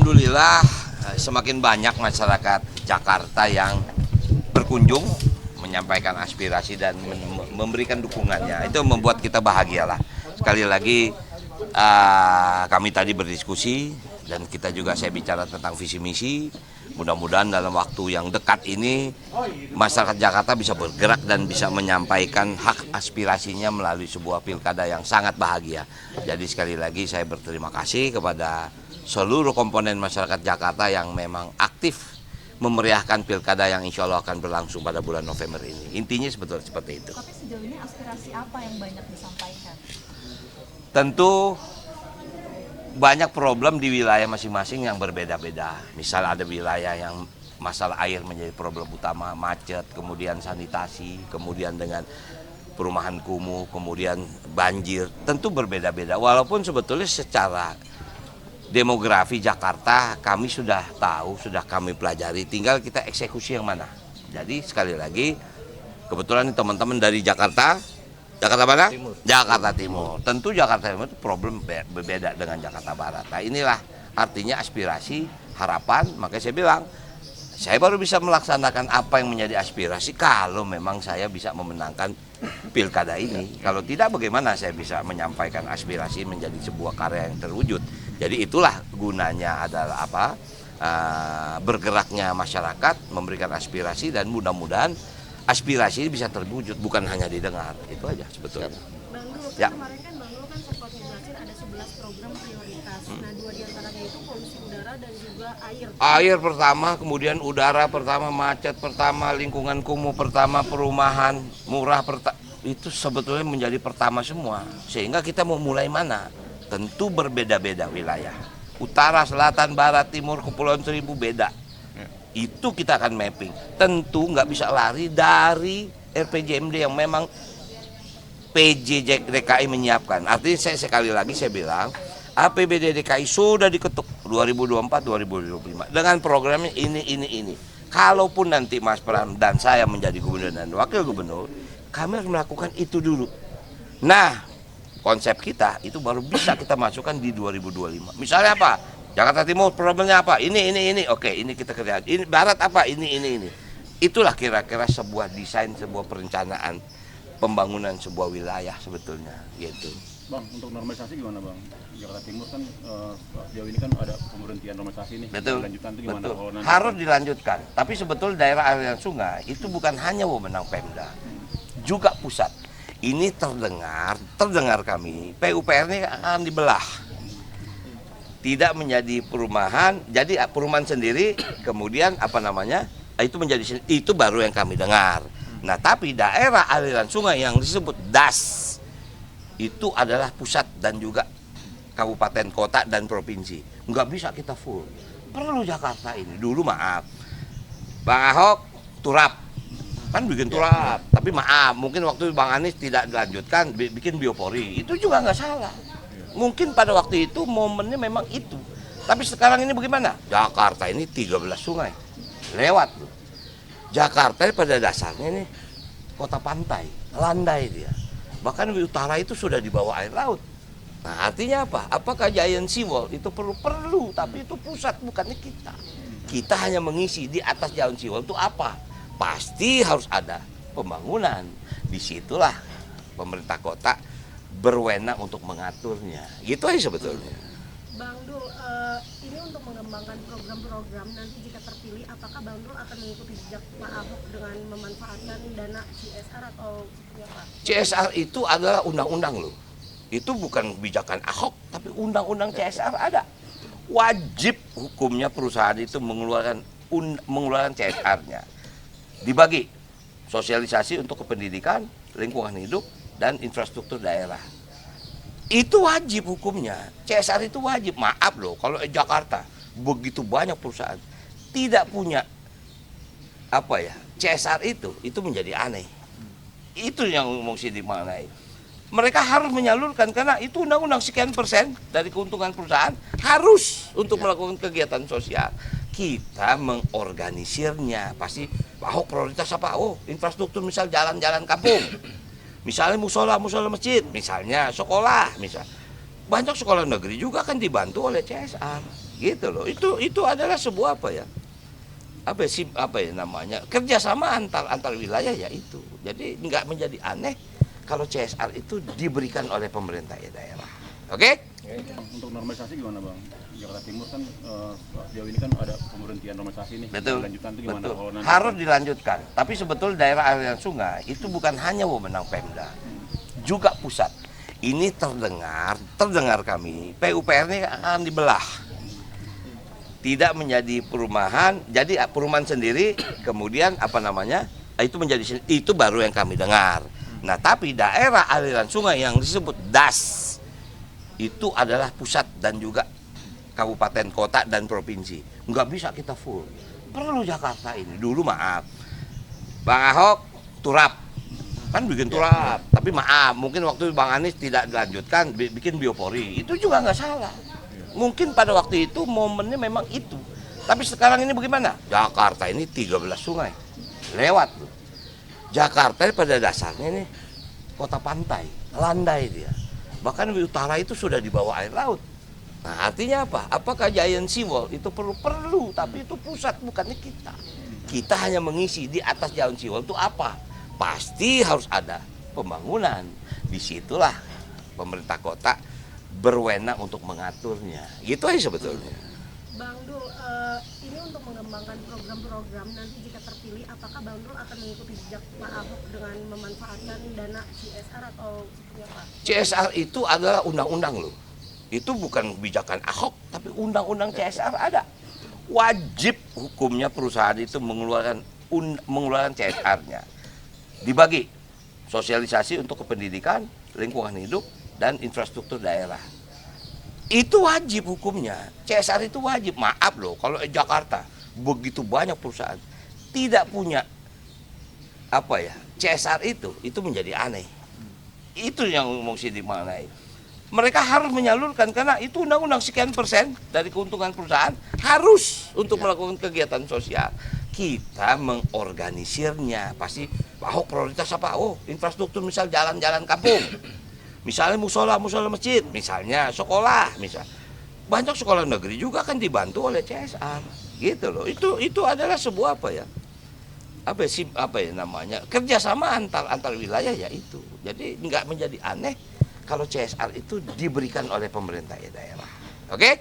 Alhamdulillah semakin banyak masyarakat Jakarta yang berkunjung menyampaikan aspirasi dan memberikan dukungannya. Itu membuat kita bahagialah. Sekali lagi kami tadi berdiskusi dan kita juga saya bicara tentang visi misi. Mudah-mudahan dalam waktu yang dekat ini masyarakat Jakarta bisa bergerak dan bisa menyampaikan hak aspirasinya melalui sebuah pilkada yang sangat bahagia. Jadi sekali lagi saya berterima kasih kepada seluruh komponen masyarakat Jakarta yang memang aktif memeriahkan pilkada yang insya Allah akan berlangsung pada bulan November ini. Intinya sebetulnya seperti itu. Tapi sejauh ini aspirasi apa yang banyak disampaikan? Tentu banyak problem di wilayah masing-masing yang berbeda-beda. Misal ada wilayah yang masalah air menjadi problem utama, macet, kemudian sanitasi, kemudian dengan perumahan kumuh, kemudian banjir. Tentu berbeda-beda. Walaupun sebetulnya secara demografi Jakarta kami sudah tahu, sudah kami pelajari, tinggal kita eksekusi yang mana. Jadi sekali lagi, kebetulan teman-teman dari Jakarta mana? Timur. Jakarta Timur. Tentu Jakarta Timur itu problem berbeda dengan Jakarta Barat. Nah inilah artinya aspirasi, harapan, makanya saya bilang, saya baru bisa melaksanakan apa yang menjadi aspirasi kalau memang saya bisa memenangkan pilkada ini. Kalau tidak bagaimana saya bisa menyampaikan aspirasi menjadi sebuah karya yang terwujud. Jadi itulah gunanya adalah apa? Bergeraknya masyarakat, memberikan aspirasi dan mudah-mudahan aspirasi ini bisa terwujud, bukan hanya didengar. Itu aja sebetulnya. Bang Dul, Ya. kemarin kan Bang Dul kan sempat menjelaskan ada 11 program prioritas. Nah, 2 diantaranya itu polusi udara dan juga air. Air pertama, kemudian udara pertama, macet pertama, lingkungan kumuh pertama, perumahan murah itu sebetulnya menjadi pertama semua. Sehingga kita mau mulai mana? Tentu berbeda-beda wilayah. Utara, selatan, barat, timur, Kepulauan Seribu beda. Itu kita akan mapping. Tentu nggak bisa lari dari RPJMD yang memang PJ DKI menyiapkan. Artinya saya sekali lagi saya bilang APBD DKI sudah diketuk 2024-2025 dengan programnya ini. Kalaupun nanti Mas Pram dan saya menjadi gubernur dan wakil gubernur, kami harus melakukan itu dulu. Nah, konsep kita itu baru bisa kita masukkan di 2025. Misalnya apa? Jakarta Timur problemnya apa? Ini. Oke, ini kita kerjakan. Ini Barat apa? Ini. Itulah kira-kira sebuah desain, sebuah perencanaan pembangunan sebuah wilayah sebetulnya gitu. Bang, untuk normalisasi gimana Bang? Jakarta Timur kan sejauh ini kan ada pemberhentian normalisasi nih. Betul. Lanjutan itu gimana? Betul. Harus dilanjutkan. Tapi sebetulnya daerah aliran sungai itu bukan hanya wewenang Pemda, juga pusat. Ini terdengar kami, PUPR ini akan dibelah. Tidak menjadi perumahan, jadi perumahan sendiri, kemudian itu menjadi, itu baru yang kami dengar. Nah tapi daerah aliran sungai yang disebut DAS itu adalah pusat dan juga kabupaten, kota dan provinsi. Nggak bisa kita full. Perlu Jakarta ini. Dulu maaf, Bang Ahok turap kan bikin turap, tapi maaf mungkin waktu Bang Anies tidak dilanjutkan bikin biopori, itu juga nggak salah. Mungkin pada waktu itu momennya memang itu. Tapi sekarang ini bagaimana? Jakarta ini 13 sungai. Lewat loh. Jakarta pada dasarnya ini kota pantai, landai dia. Bahkan di utara itu sudah di bawah air laut. Nah, artinya apa? Apakah Giant Seawall itu perlu, tapi itu pusat bukannya kita. Kita hanya mengisi di atas Giant Seawall itu apa? Pasti harus ada pembangunan. Disitulah pemerintah kota berwenang untuk mengaturnya, gitu aja sebetulnya. Bang Dul, ini untuk mengembangkan program-program nanti jika terpilih, apakah Bang Dul akan mengikuti jejak Pak Ahok dengan memanfaatkan dana CSR atau seperti apa? CSR itu adalah undang-undang loh. Itu bukan kebijakan Ahok, tapi undang-undang CSR ada. Wajib hukumnya perusahaan itu mengeluarkan CSR-nya. Dibagi sosialisasi untuk kependidikan, lingkungan hidup, dan infrastruktur daerah. Itu wajib hukumnya. CSR itu wajib. Maaf loh, kalau Jakarta begitu banyak perusahaan tidak punya CSR itu menjadi aneh. Itu yang mesti dimaknai. Mereka harus menyalurkan karena itu undang-undang sekian persen dari keuntungan perusahaan harus untuk melakukan kegiatan sosial. Kita mengorganisirnya. Pasti Ahok prioritas apa? Oh, infrastruktur misal jalan-jalan kampung. Misalnya musola masjid, misalnya sekolah, banyak sekolah negeri juga kan dibantu oleh CSR. gitu loh. Itu adalah sebuah apa ya namanya, kerjasama antar wilayah ya itu. Jadi nggak menjadi aneh kalau CSR itu diberikan oleh pemerintah daerah. Oke? Untuk normalisasi gimana bang? Jakarta Timur kan sejauh ini kan ada pemberhentian normalisasi nih. Betul. Lanjutan itu gimana? Betul. Kalau nanti Harus dilanjutkan. Tapi sebetulnya daerah aliran sungai itu bukan hanya wewenang Pemda, juga pusat. Ini terdengar kami, PUPR ini akan dibelah. Tidak menjadi perumahan, jadi perumahan sendiri, kemudian itu baru yang kami dengar. Nah, tapi daerah aliran sungai yang disebut DAS itu adalah pusat dan juga kabupaten, kota, dan provinsi. Nggak bisa kita full. Perlu Jakarta ini. Dulu maaf, Bang Ahok turap, kan bikin turap. Tapi maaf, mungkin waktu Bang Anies tidak dilanjutkan, bikin biopori. Itu juga nggak salah. Mungkin pada waktu itu momennya memang itu. Tapi sekarang ini bagaimana? Jakarta ini 13 sungai. Lewat loh. Jakarta pada dasarnya ini kota pantai, landai dia. Bahkan di utara itu sudah di bawah air laut. Nah, artinya apa? Apakah Giant Seawall itu perlu, tapi itu pusat, bukannya kita. Kita hanya mengisi di atas Giant Seawall itu apa? Pasti harus ada pembangunan. Disitulah pemerintah kota berwenang untuk mengaturnya. Gitu aja sebetulnya. Bang Dul, ini untuk mengembangkan program-program nanti jika terpilih, apakah Bang Dul akan mengikuti jejak Pak Ahok dengan memanfaatkan dana CSR atau seperti apa? CSR itu adalah undang-undang loh. Itu bukan kebijakan Ahok, tapi undang-undang CSR ada. Wajib hukumnya perusahaan itu mengeluarkan CSR-nya. Dibagi sosialisasi untuk kependidikan, lingkungan hidup, dan infrastruktur daerah. Itu wajib hukumnya. CSR itu wajib. Maaf loh, kalau Jakarta begitu banyak perusahaan tidak punya CSR itu menjadi aneh. Itu yang mesti dimaknai. Mereka harus menyalurkan karena itu undang-undang sekian persen dari keuntungan perusahaan harus untuk melakukan kegiatan sosial. Kita mengorganisirnya. Pasti Ahok prioritas apa? Oh, infrastruktur, misal jalan-jalan kampung. Misalnya musola masjid, misalnya sekolah, banyak sekolah negeri juga kan dibantu oleh CSR, gitu loh. Itu adalah sebuah namanya, kerjasama antar wilayah ya itu. Jadi nggak menjadi aneh kalau CSR itu diberikan oleh pemerintah daerah. Oke?